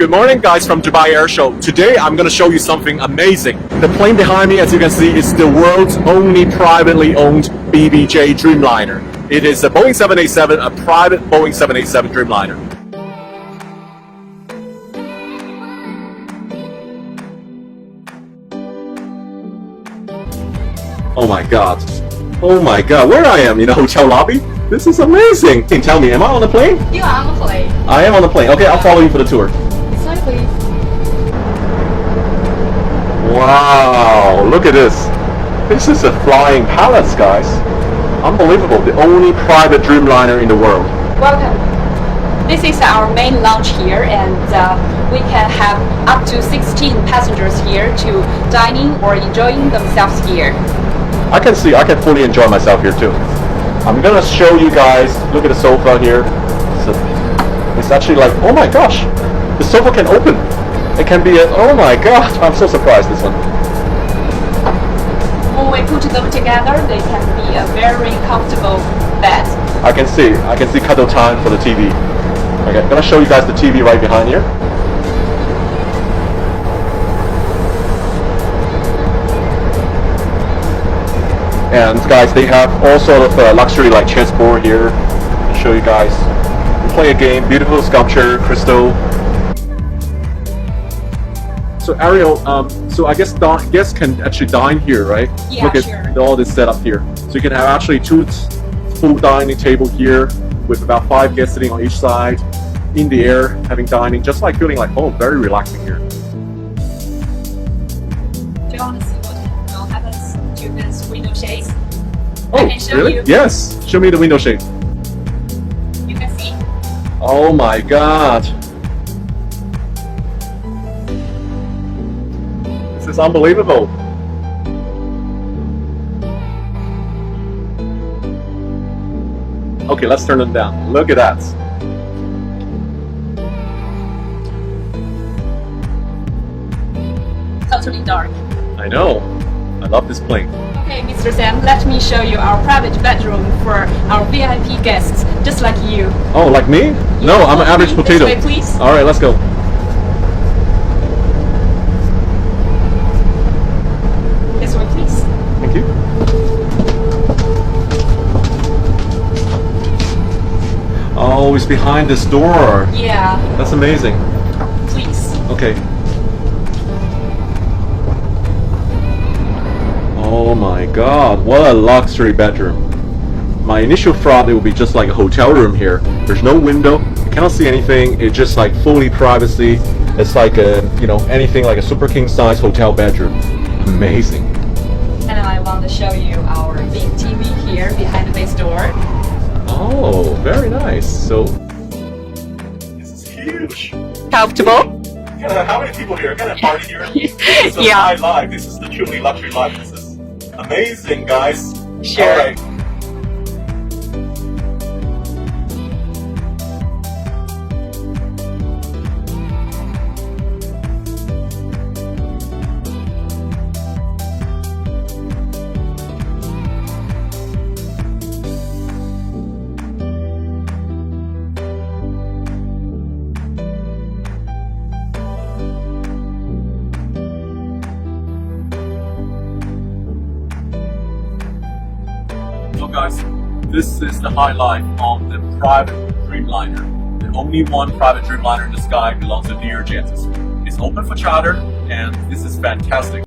Good morning guys from Dubai Air Show. Today I'm going to show you something amazing. The plane behind me, as you can see, is the world's only privately owned BBJ Dreamliner. It is a Boeing 787, a private Boeing 787 Dreamliner. Oh my god. Oh my god, where I am in the hotel lobby? This is amazing. Can you tell me, am I on the plane? You are on the plane. I am on the plane. Okay, I'll follow you for the tour. Exactly. Wow, look at this. This is a flying palace, guys. Unbelievable. The only private Dreamliner in the world. Welcome. This is our main lounge here, and we can have up to 16 passengers here to dining or enjoying themselves here. I can fully enjoy myself here too. I'm gonna show you guys, look at the sofa here. It's actually like, oh my gosh, the sofa can open. It can be oh my gosh, I'm so surprised this one. When we put them together, they can be a very comfortable bed. I can see cuddle time for the TV. Okay, I'm gonna show you guys the TV right behind here. And guys, they have all sort of luxury like chessboard here. I'll show you guys. We play a game, beautiful sculpture, crystal. So Ariel, so I guess guests can actually dine here, right? Yeah, Look at all this setup here. So you can have actually two full dining table here with about 5 guests sitting on each side, in the air, having dining, just like feeling like home. Very relaxing here. Do you want to see what happens to this window shades? Oh, I can show really? you. Yes. Show me the window shade. You can see. Oh my god. This is unbelievable. Okay, let's turn them down. Look at that. Totally dark. I know. I love this plane. Okay, Mr. Sam, let me show you our private bedroom for our VIP guests, just like you. Oh, like me? No, I'm an average potato. This way, please. All right, let's go. This way, please. Thank you. Oh, it's behind this door. Yeah, That's amazing. please. Okay. Oh my god, what a luxury bedroom. My initial thought it would be just like a hotel room here. There's no window, you cannot see anything, it's just like fully privacy. It's like a, anything like a super king size hotel bedroom. Amazing. And I want to show you our big TV here behind this door. Oh, very nice. So, this is huge. Comfortable? How many people here? Kind of party here? This is a high life. This is the truly luxury life. This is amazing, guys. Sure. All right. So guys, this is the high life on the private Dreamliner. The only one private Dreamliner in the sky belongs to VIệN. It's open for charter, and this is fantastic.